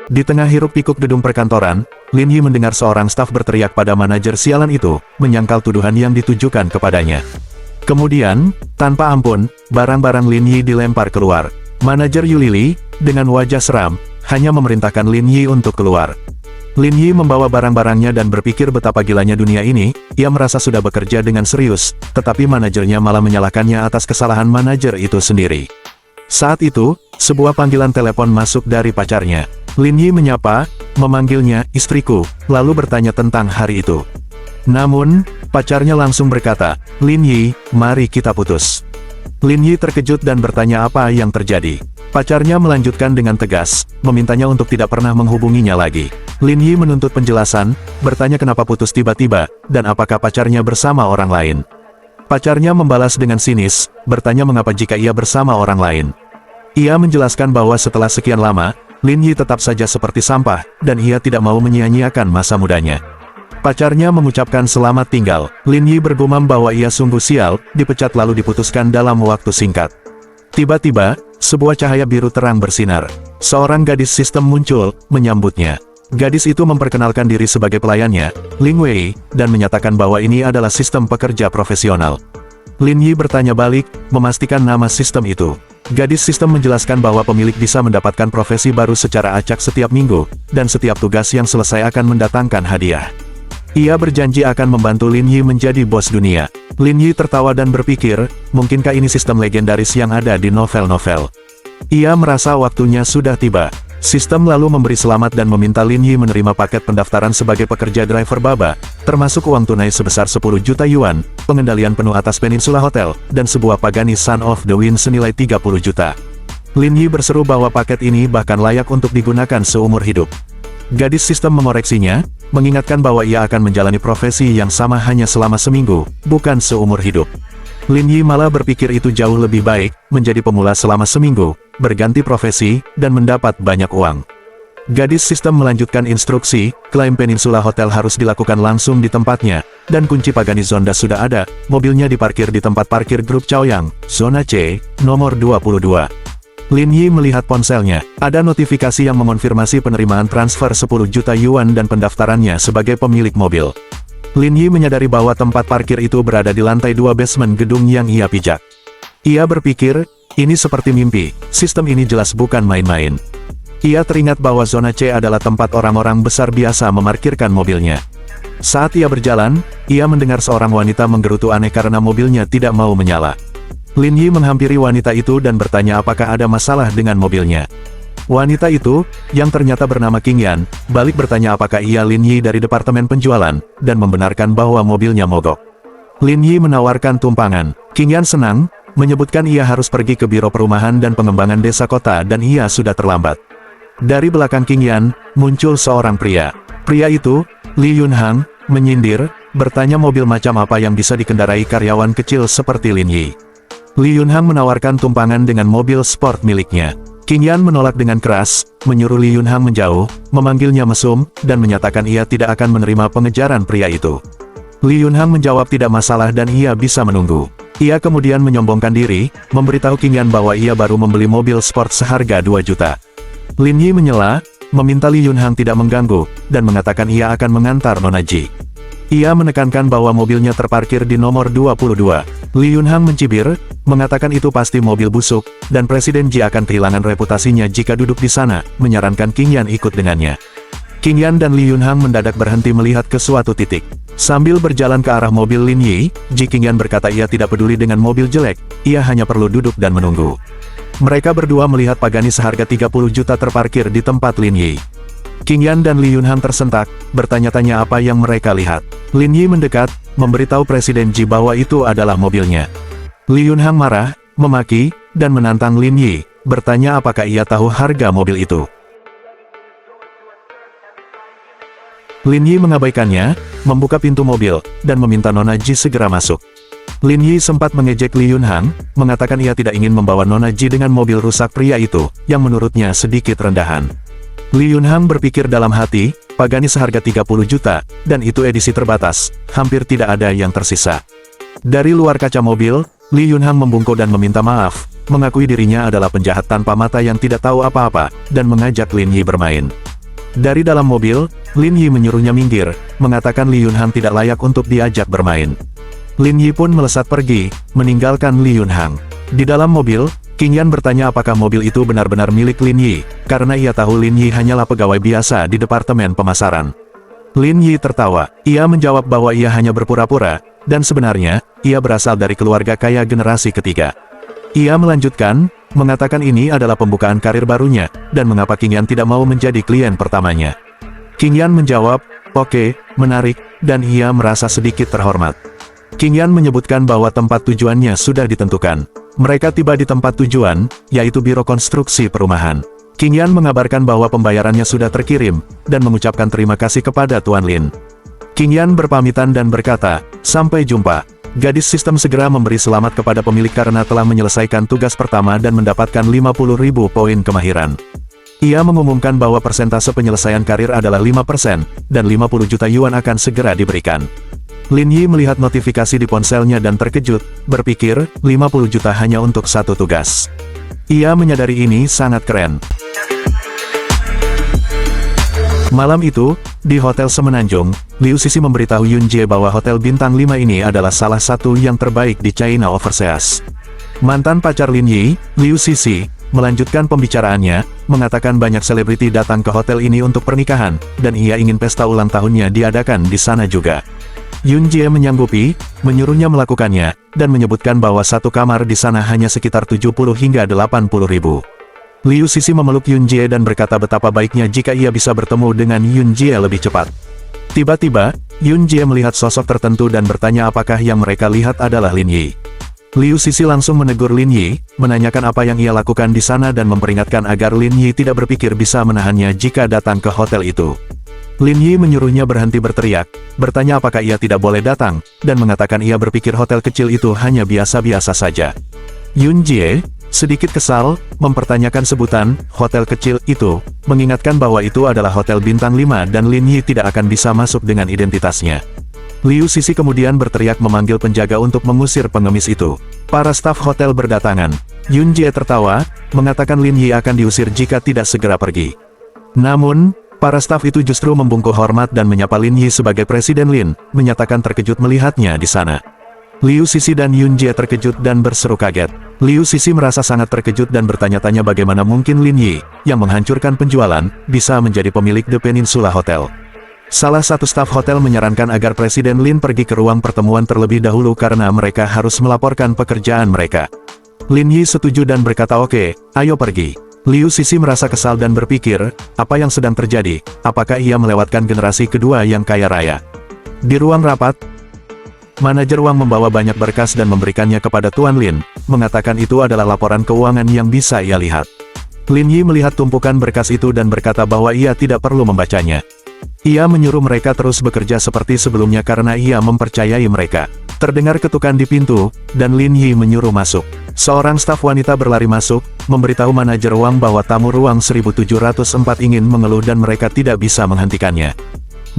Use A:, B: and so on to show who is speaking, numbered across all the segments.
A: Di tengah hiruk-pikuk gedung perkantoran, Lin Yi mendengar seorang staf berteriak pada manajer sialan itu, menyangkal tuduhan yang ditujukan kepadanya. Kemudian, tanpa ampun, barang-barang Lin Yi dilempar keluar. Manajer Yu Lili, dengan wajah seram, hanya memerintahkan Lin Yi untuk keluar. Lin Yi membawa barang-barangnya dan berpikir betapa gilanya dunia ini. Ia merasa sudah bekerja dengan serius, tetapi manajernya malah menyalahkannya atas kesalahan manajer itu sendiri. Saat itu, sebuah panggilan telepon masuk dari pacarnya. Lin Yi menyapa, memanggilnya istriku, lalu bertanya tentang hari itu. Namun, pacarnya langsung berkata, "Lin Yi, mari kita putus." Lin Yi terkejut dan bertanya apa yang terjadi. Pacarnya melanjutkan dengan tegas, memintanya untuk tidak pernah menghubunginya lagi. Lin Yi menuntut penjelasan, bertanya kenapa putus tiba-tiba, dan apakah pacarnya bersama orang lain. Pacarnya membalas dengan sinis, bertanya mengapa jika ia bersama orang lain. Ia menjelaskan bahwa setelah sekian lama, Lin Yi tetap saja seperti sampah, dan ia tidak mau menyia-nyiakan masa mudanya. Pacarnya mengucapkan selamat tinggal. Lin Yi bergumam bahwa ia sungguh sial, dipecat lalu diputuskan dalam waktu singkat. Tiba-tiba, sebuah cahaya biru terang bersinar. Seorang gadis sistem muncul, menyambutnya. Gadis itu memperkenalkan diri sebagai pelayannya, Ling Wei, dan menyatakan bahwa ini adalah sistem pekerja profesional. Lin Yi bertanya balik, memastikan nama sistem itu. Gadis sistem menjelaskan bahwa pemilik bisa mendapatkan profesi baru secara acak setiap minggu, dan setiap tugas yang selesai akan mendatangkan hadiah. Ia berjanji akan membantu Lin Yi menjadi bos dunia. Lin Yi tertawa dan berpikir, mungkinkah ini sistem legendaris yang ada di novel-novel. Ia merasa waktunya sudah tiba. Sistem lalu memberi selamat dan meminta Lin Yi menerima paket pendaftaran sebagai pekerja driver baba, termasuk uang tunai sebesar 10 juta yuan, pengendalian penuh atas Peninsula Hotel, dan sebuah Pagani Son of the Wind senilai 30 juta. Lin Yi berseru bahwa paket ini bahkan layak untuk digunakan seumur hidup. Gadis sistem mengoreksinya, mengingatkan bahwa ia akan menjalani profesi yang sama hanya selama seminggu, bukan seumur hidup. Lin Yi malah berpikir itu jauh lebih baik, menjadi pemula selama seminggu, berganti profesi, dan mendapat banyak uang. Gadis sistem melanjutkan instruksi, klaim Peninsula Hotel harus dilakukan langsung di tempatnya, dan kunci Pagani Zonda sudah ada, mobilnya diparkir di tempat parkir grup Chaoyang, zona C, nomor 22. Lin Yi melihat ponselnya, ada notifikasi yang mengonfirmasi penerimaan transfer 10 juta yuan dan pendaftarannya sebagai pemilik mobil. Lin Yi menyadari bahwa tempat parkir itu berada di lantai 2 basement gedung yang ia pijak. Ia berpikir, ini seperti mimpi, sistem ini jelas bukan main-main. Ia teringat bahwa zona C adalah tempat orang-orang besar biasa memarkirkan mobilnya. Saat ia berjalan, ia mendengar seorang wanita menggerutu aneh karena mobilnya tidak mau menyala. Lin Yi menghampiri wanita itu dan bertanya apakah ada masalah dengan mobilnya. Wanita itu, yang ternyata bernama Qing Yan, balik bertanya apakah ia Lin Yi dari departemen penjualan, dan membenarkan bahwa mobilnya mogok. Lin Yi menawarkan tumpangan. Qing Yan senang, menyebutkan ia harus pergi ke Biro Perumahan dan Pengembangan Desa Kota dan ia sudah terlambat. Dari belakang Qing Yan, muncul seorang pria. Pria itu, Li Yunhang, menyindir, bertanya mobil macam apa yang bisa dikendarai karyawan kecil seperti Lin Yi. Li Yunhang menawarkan tumpangan dengan mobil sport miliknya. Qing Yan menolak dengan keras, menyuruh Li Yunhang menjauh, memanggilnya mesum, dan menyatakan ia tidak akan menerima pengejaran pria itu. Li Yunhang menjawab tidak masalah dan ia bisa menunggu. Ia kemudian menyombongkan diri, memberitahu Qing Yan bahwa ia baru membeli mobil sport seharga 2 juta. Lin Yi menyela, meminta Li Yunhang tidak mengganggu, dan mengatakan ia akan mengantar Nona Ji. Ia menekankan bahwa mobilnya terparkir di nomor 22. Li Yunhang mencibir, mengatakan itu pasti mobil busuk, dan Presiden Ji akan kehilangan reputasinya jika duduk di sana, menyarankan Qing Yan ikut dengannya. Qing Yan dan Li Yunhang mendadak berhenti melihat ke suatu titik. Sambil berjalan ke arah mobil Lin Yi, Ji Qing Yan berkata ia tidak peduli dengan mobil jelek, ia hanya perlu duduk dan menunggu. Mereka berdua melihat Pagani seharga 30 juta terparkir di tempat Lin Yi. Qing Yan dan Li Yunhang tersentak, bertanya-tanya apa yang mereka lihat. Lin Yi mendekat, memberitahu Presiden Ji bahwa itu adalah mobilnya. Li Yunhang marah, memaki, dan menantang Lin Yi, bertanya apakah ia tahu harga mobil itu. Lin Yi mengabaikannya, membuka pintu mobil, dan meminta Nona Ji segera masuk. Lin Yi sempat mengejek Li Yunhang, mengatakan ia tidak ingin membawa Nona Ji dengan mobil rusak pria itu, yang menurutnya sedikit rendahan. Li Yunhang berpikir dalam hati, Pagani seharga 30 juta, dan itu edisi terbatas, hampir tidak ada yang tersisa. Dari luar kaca mobil, Li Yunhang membungkuk dan meminta maaf, mengakui dirinya adalah penjahat tanpa mata yang tidak tahu apa-apa, dan mengajak Lin Yi bermain. Dari dalam mobil, Lin Yi menyuruhnya minggir, mengatakan Li Yunhang tidak layak untuk diajak bermain. Lin Yi pun melesat pergi, meninggalkan Li Yunhang. Di dalam mobil, Qing Yan bertanya apakah mobil itu benar-benar milik Lin Yi, karena ia tahu Lin Yi hanyalah pegawai biasa di departemen pemasaran. Lin Yi tertawa, ia menjawab bahwa ia hanya berpura-pura, dan sebenarnya, ia berasal dari keluarga kaya generasi ketiga. Ia melanjutkan, mengatakan ini adalah pembukaan karir barunya, dan mengapa Qing Yan tidak mau menjadi klien pertamanya. Qing Yan menjawab, oke, menarik, dan ia merasa sedikit terhormat. Qing Yan menyebutkan bahwa tempat tujuannya sudah ditentukan. Mereka tiba di tempat tujuan, yaitu Biro Konstruksi Perumahan. Qing Yan mengabarkan bahwa pembayarannya sudah terkirim, dan mengucapkan terima kasih kepada Tuan Lin. Qing Yan berpamitan dan berkata, sampai jumpa. Gadis sistem segera memberi selamat kepada pemilik karena telah menyelesaikan tugas pertama dan mendapatkan 50.000 poin kemahiran. Ia mengumumkan bahwa persentase penyelesaian karir adalah 5%, dan 50 juta yuan akan segera diberikan. Lin Yi melihat notifikasi di ponselnya dan terkejut, berpikir, 50 juta hanya untuk satu tugas. Ia menyadari ini sangat keren. Malam itu, di Hotel Semenanjung, Liu Sisi memberitahu Yun Jie bahwa Hotel Bintang 5 ini adalah salah satu yang terbaik di China Overseas. Mantan pacar Lin Yi, Liu Sisi, melanjutkan pembicaraannya, mengatakan banyak selebriti datang ke hotel ini untuk pernikahan, dan ia ingin pesta ulang tahunnya diadakan di sana juga. Yun Jie menyanggupi, menyuruhnya melakukannya, dan menyebutkan bahwa satu kamar di sana hanya sekitar 70 hingga 80 ribu. Liu Sisi memeluk Yun Jie dan berkata betapa baiknya jika ia bisa bertemu dengan Yun Jie lebih cepat. Tiba-tiba, Yun Jie melihat sosok tertentu dan bertanya apakah yang mereka lihat adalah Lin Yi. Liu Sisi langsung menegur Lin Yi, menanyakan apa yang ia lakukan di sana dan memperingatkan agar Lin Yi tidak berpikir bisa menahannya jika datang ke hotel itu. Lin Yi menyuruhnya berhenti berteriak, bertanya apakah ia tidak boleh datang, dan mengatakan ia berpikir hotel kecil itu hanya biasa-biasa saja. Yun Jie, sedikit kesal, mempertanyakan sebutan hotel kecil itu, mengingatkan bahwa itu adalah hotel bintang 5 dan Lin Yi tidak akan bisa masuk dengan identitasnya. Liu Sisi kemudian berteriak memanggil penjaga untuk mengusir pengemis itu. Para staf hotel berdatangan. Yun Jie tertawa, mengatakan Lin Yi akan diusir jika tidak segera pergi. Namun, para staf itu justru membungkuk hormat dan menyapa Lin Yi sebagai Presiden Lin, menyatakan terkejut melihatnya di sana. Liu Sisi dan Yun Jie terkejut dan berseru kaget. Liu Sisi merasa sangat terkejut dan bertanya-tanya bagaimana mungkin Lin Yi, yang menghancurkan penjualan, bisa menjadi pemilik The Peninsula Hotel. Salah satu staf hotel menyarankan agar Presiden Lin pergi ke ruang pertemuan terlebih dahulu karena mereka harus melaporkan pekerjaan mereka. Lin Yi setuju dan berkata oke, ayo pergi. Liu Sisi merasa kesal dan berpikir, apa yang sedang terjadi, apakah ia melewatkan generasi kedua yang kaya raya. Di ruang rapat, manajer uang membawa banyak berkas dan memberikannya kepada Tuan Lin, mengatakan itu adalah laporan keuangan yang bisa ia lihat. Lin Yi melihat tumpukan berkas itu dan berkata bahwa ia tidak perlu membacanya. Ia menyuruh mereka terus bekerja seperti sebelumnya karena ia mempercayai mereka. Terdengar ketukan di pintu, dan Lin Yi menyuruh masuk. Seorang staf wanita berlari masuk, memberitahu manajer uang bahwa tamu ruang 1704 ingin mengeluh dan mereka tidak bisa menghentikannya.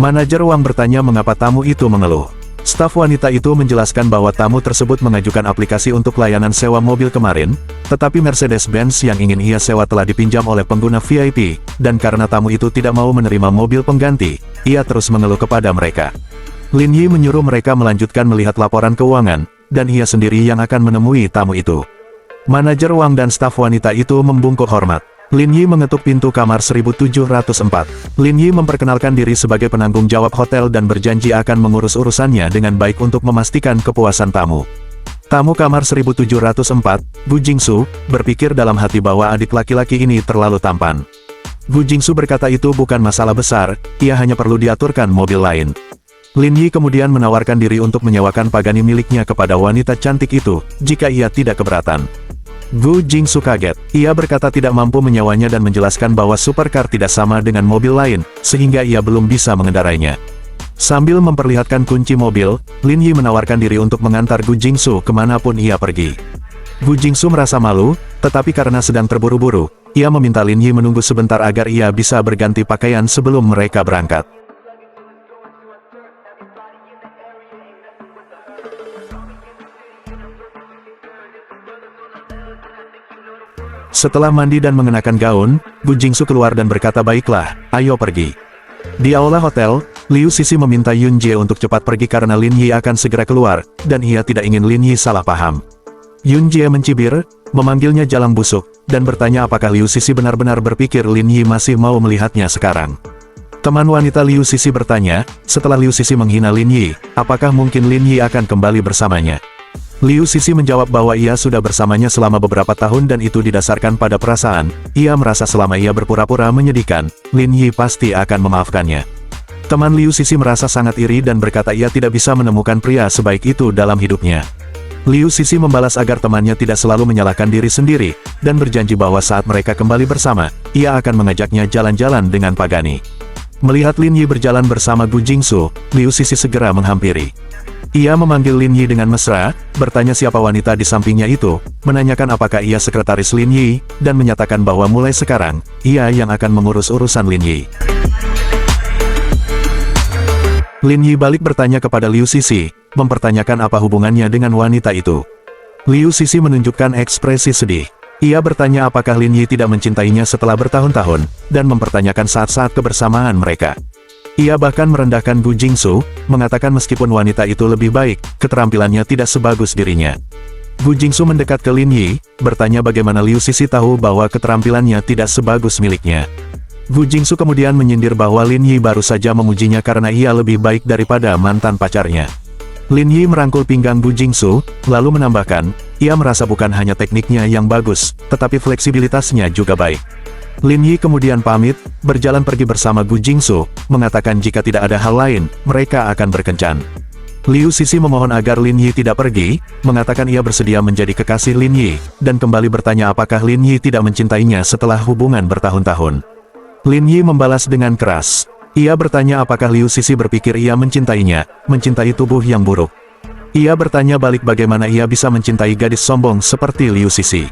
A: Manajer uang bertanya mengapa tamu itu mengeluh. Staf wanita itu menjelaskan bahwa tamu tersebut mengajukan aplikasi untuk layanan sewa mobil kemarin, tetapi Mercedes-Benz yang ingin ia sewa telah dipinjam oleh pengguna VIP, dan karena tamu itu tidak mau menerima mobil pengganti, ia terus mengeluh kepada mereka. Lin Yi menyuruh mereka melanjutkan melihat laporan keuangan, dan ia sendiri yang akan menemui tamu itu. Manajer uang dan staf wanita itu membungkuk hormat. Lin Yi mengetuk pintu kamar 1704. Lin Yi memperkenalkan diri sebagai penanggung jawab hotel dan berjanji akan mengurus urusannya dengan baik untuk memastikan kepuasan tamu. Tamu kamar 1704, Gu Jingsu, berpikir dalam hati bahwa adik laki-laki ini terlalu tampan. Gu Jingsu berkata itu bukan masalah besar, ia hanya perlu diaturkan mobil lain. Lin Yi kemudian menawarkan diri untuk menyewakan Pagani miliknya kepada wanita cantik itu, jika ia tidak keberatan. Gu Jingsu kaget. Ia berkata tidak mampu menyewanya dan menjelaskan bahwa supercar tidak sama dengan mobil lain, sehingga ia belum bisa mengendarainya. Sambil memperlihatkan kunci mobil, Lin Yi menawarkan diri untuk mengantar Gu Jingsu kemanapun ia pergi. Gu Jingsu merasa malu, tetapi karena sedang terburu-buru, ia meminta Lin Yi menunggu sebentar agar ia bisa berganti pakaian sebelum mereka berangkat. Setelah mandi dan mengenakan gaun, Gu Jingsu keluar dan berkata, baiklah, ayo pergi. Di aula hotel, Liu Sisi meminta Yun Jie untuk cepat pergi karena Lin Yi akan segera keluar, dan ia tidak ingin Lin Yi salah paham. Yun Jie mencibir, memanggilnya jalang busuk, dan bertanya apakah Liu Sisi benar-benar berpikir Lin Yi masih mau melihatnya sekarang. Teman wanita Liu Sisi bertanya, setelah Liu Sisi menghina Lin Yi, apakah mungkin Lin Yi akan kembali bersamanya? Liu Sisi menjawab bahwa ia sudah bersamanya selama beberapa tahun dan itu didasarkan pada perasaan. Ia merasa selama ia berpura-pura menyedihkan, Lin Yi pasti akan memaafkannya. Teman Liu Sisi merasa sangat iri dan berkata ia tidak bisa menemukan pria sebaik itu dalam hidupnya. Liu Sisi membalas agar temannya tidak selalu menyalahkan diri sendiri, dan berjanji bahwa saat mereka kembali bersama, ia akan mengajaknya jalan-jalan dengan Pagani. Melihat Lin Yi berjalan bersama Gu Jingsu, Liu Sisi segera menghampiri. Ia memanggil Lin Yi dengan mesra, bertanya siapa wanita di sampingnya itu, menanyakan apakah ia sekretaris Lin Yi, dan menyatakan bahwa mulai sekarang, ia yang akan mengurus urusan Lin Yi. Lin Yi balik bertanya kepada Liu Sisi, mempertanyakan apa hubungannya dengan wanita itu. Liu Sisi menunjukkan ekspresi sedih. Ia bertanya apakah Lin Yi tidak mencintainya setelah bertahun-tahun, dan mempertanyakan saat-saat kebersamaan mereka. Ia bahkan merendahkan Gu Jingsu, mengatakan meskipun wanita itu lebih baik, keterampilannya tidak sebagus dirinya. Gu Jingsu mendekat ke Lin Yi, bertanya bagaimana Liu Sisi tahu bahwa keterampilannya tidak sebagus miliknya. Gu Jingsu kemudian menyindir bahwa Lin Yi baru saja memujinya karena ia lebih baik daripada mantan pacarnya. Lin Yi merangkul pinggang Gu Jingsu, lalu menambahkan, ia merasa bukan hanya tekniknya yang bagus, tetapi fleksibilitasnya juga baik. Lin Yi kemudian pamit, berjalan pergi bersama Gu Jingsu, mengatakan jika tidak ada hal lain, mereka akan berkencan. Liu Sisi memohon agar Lin Yi tidak pergi, mengatakan ia bersedia menjadi kekasih Lin Yi, dan kembali bertanya apakah Lin Yi tidak mencintainya setelah hubungan bertahun-tahun. Lin Yi membalas dengan keras. Ia bertanya apakah Liu Sisi berpikir ia mencintainya, mencintai tubuh yang buruk. Ia bertanya balik bagaimana ia bisa mencintai gadis sombong seperti Liu Sisi.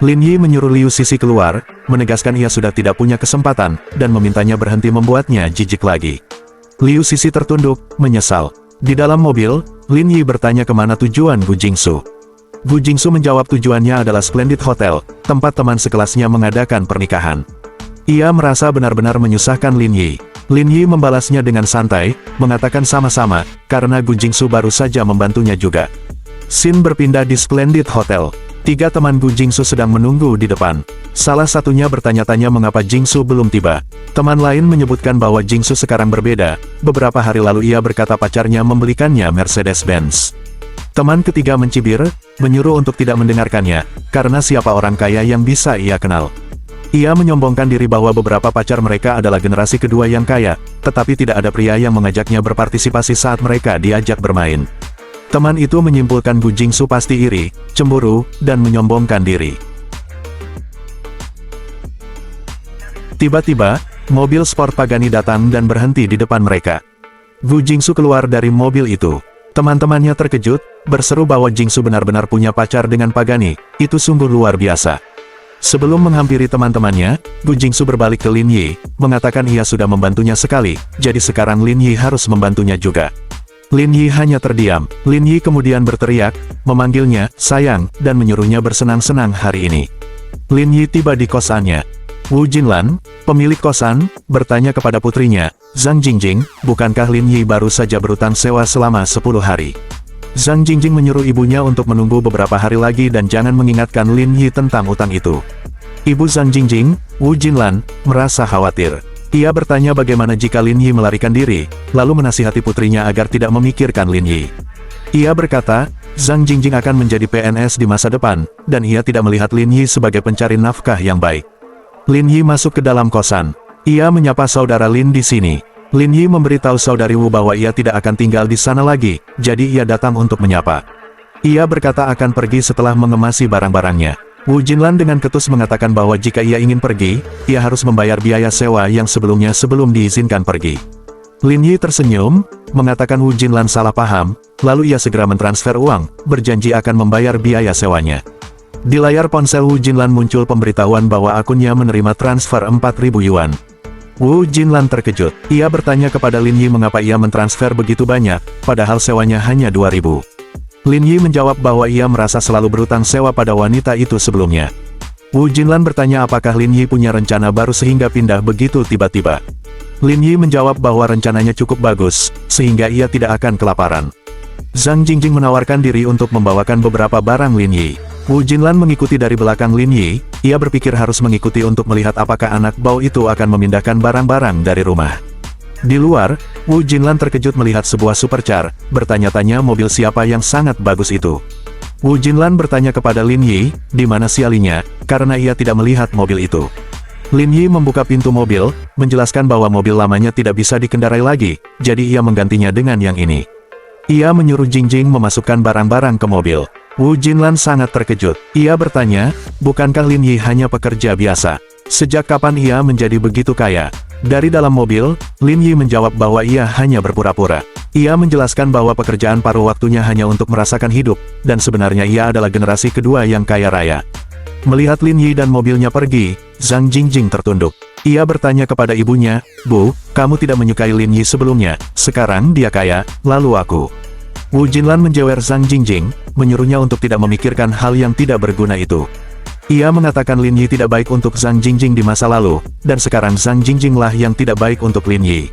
A: Lin Yi menyuruh Liu Sisi keluar, menegaskan ia sudah tidak punya kesempatan, dan memintanya berhenti membuatnya jijik lagi. Liu Sisi tertunduk, menyesal. Di dalam mobil, Lin Yi bertanya kemana tujuan Gu Jingsu. Gu Jingsu menjawab tujuannya adalah Splendid Hotel, tempat teman sekelasnya mengadakan pernikahan. Ia merasa benar-benar menyusahkan Lin Yi. Lin Yi membalasnya dengan santai, mengatakan sama-sama, karena Gu Jingsu baru saja membantunya juga. Scene berpindah di Splendid Hotel. 3 teman Gu Jingsu sedang menunggu di depan. Salah satunya bertanya-tanya mengapa Jingsu belum tiba. Teman lain menyebutkan bahwa Jingsu sekarang berbeda. Beberapa hari lalu ia berkata pacarnya membelikannya Mercedes-Benz. Teman ketiga mencibir, menyuruh untuk tidak mendengarkannya, karena siapa orang kaya yang bisa ia kenal. Ia menyombongkan diri bahwa beberapa pacar mereka adalah generasi kedua yang kaya, tetapi tidak ada pria yang mengajaknya berpartisipasi saat mereka diajak bermain. Teman itu menyimpulkan Gu Jingsu pasti iri, cemburu, dan menyombongkan diri. Tiba-tiba, mobil sport Pagani datang dan berhenti di depan mereka. Gu Jingsu keluar dari mobil itu. Teman-temannya terkejut, berseru bahwa Jingsu benar-benar punya pacar dengan Pagani, itu sungguh luar biasa. Sebelum menghampiri teman-temannya, Gu Jingsu berbalik ke Lin Yi, mengatakan ia sudah membantunya sekali, jadi sekarang Lin Yi harus membantunya juga. Lin Yi hanya terdiam. Lin Yi kemudian berteriak, memanggilnya, sayang, dan menyuruhnya bersenang-senang hari ini. Lin Yi tiba di kosannya. Wu Jinlan, pemilik kosan, bertanya kepada putrinya, Zhang Jingjing, bukankah Lin Yi baru saja berutang sewa selama 10 hari? Zhang Jingjing menyuruh ibunya untuk menunggu beberapa hari lagi dan jangan mengingatkan Lin Yi tentang utang itu. Ibu Zhang Jingjing, Wu Jinlan, merasa khawatir. Ia bertanya bagaimana jika Lin Yi melarikan diri, lalu menasihati putrinya agar tidak memikirkan Lin Yi. Ia berkata, Zhang Jingjing akan menjadi PNS di masa depan, dan ia tidak melihat Lin Yi sebagai pencari nafkah yang baik. Lin Yi masuk ke dalam kosan. Ia menyapa saudara Lin di sini. Lin Yi memberitahu saudari Wu bahwa ia tidak akan tinggal di sana lagi, jadi ia datang untuk menyapa. Ia berkata akan pergi setelah mengemasi barang-barangnya. Wu Jinlan dengan ketus mengatakan bahwa jika ia ingin pergi, ia harus membayar biaya sewa yang sebelumnya sebelum diizinkan pergi. Lin Yi tersenyum, mengatakan Wu Jinlan salah paham, lalu ia segera mentransfer uang, berjanji akan membayar biaya sewanya. Di layar ponsel Wu Jinlan muncul pemberitahuan bahwa akunnya menerima transfer 4.000 yuan. Wu Jinlan terkejut. Ia bertanya kepada Lin Yi mengapa ia mentransfer begitu banyak, padahal sewanya hanya 2.000. Lin Yi menjawab bahwa ia merasa selalu berutang sewa pada wanita itu sebelumnya. Wu Jinlan bertanya apakah Lin Yi punya rencana baru sehingga pindah begitu tiba-tiba. Lin Yi menjawab bahwa rencananya cukup bagus, sehingga ia tidak akan kelaparan. Zhang Jingjing menawarkan diri untuk membawakan beberapa barang Lin Yi. Wu Jinlan mengikuti dari belakang Lin Yi, ia berpikir harus mengikuti untuk melihat apakah anak bau itu akan memindahkan barang-barang dari rumah. Di luar, Wu Jinlan terkejut melihat sebuah supercar, bertanya-tanya mobil siapa yang sangat bagus itu. Wu Jinlan bertanya kepada Lin Yi, di mana sialinya, karena ia tidak melihat mobil itu. Lin Yi membuka pintu mobil, menjelaskan bahwa mobil lamanya tidak bisa dikendarai lagi, jadi ia menggantinya dengan yang ini. Ia menyuruh Jingjing memasukkan barang-barang ke mobil. Wu Jinlan sangat terkejut. Ia bertanya, bukankah Lin Yi hanya pekerja biasa? Sejak kapan ia menjadi begitu kaya? Dari dalam mobil, Lin Yi menjawab bahwa ia hanya berpura-pura. Ia menjelaskan bahwa pekerjaan paruh waktunya hanya untuk merasakan hidup, dan sebenarnya ia adalah generasi kedua yang kaya raya. Melihat Lin Yi dan mobilnya pergi, Zhang Jingjing tertunduk. Ia bertanya kepada ibunya, "Bu, kamu tidak menyukai Lin Yi sebelumnya, sekarang dia kaya, lalu aku." Wu Jinlan menjewer Zhang Jingjing, menyuruhnya untuk tidak memikirkan hal yang tidak berguna itu. Ia mengatakan Lin Yi tidak baik untuk Zhang Jingjing di masa lalu, dan sekarang Zhang Jingjing lah yang tidak baik untuk Lin Yi.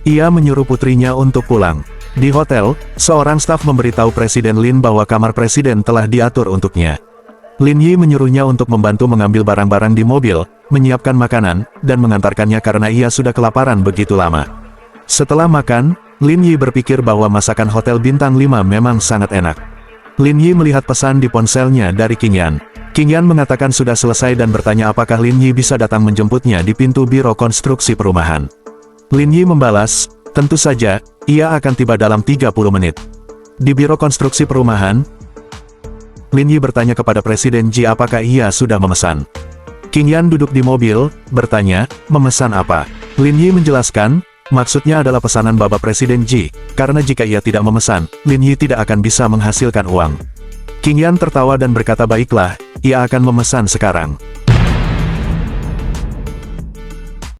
A: Ia menyuruh putrinya untuk pulang. Di hotel, seorang staf memberitahu Presiden Lin bahwa kamar presiden telah diatur untuknya. Lin Yi menyuruhnya untuk membantu mengambil barang-barang di mobil, menyiapkan makanan, dan mengantarkannya karena ia sudah kelaparan begitu lama. Setelah makan, Lin Yi berpikir bahwa masakan hotel bintang 5 memang sangat enak. Lin Yi melihat pesan di ponselnya dari Qing Yan. Qing Yan mengatakan sudah selesai dan bertanya apakah Lin Yi bisa datang menjemputnya di pintu biro konstruksi perumahan. Lin Yi membalas, tentu saja, ia akan tiba dalam 30 menit. Di biro konstruksi perumahan, Lin Yi bertanya kepada Presiden Ji apakah ia sudah memesan. Qing Yan duduk di mobil, bertanya, memesan apa? Lin Yi menjelaskan, maksudnya adalah pesanan Bapak Presiden Ji, karena jika ia tidak memesan, Lin Yi tidak akan bisa menghasilkan uang. Qing Yan tertawa dan berkata baiklah, ia akan memesan sekarang.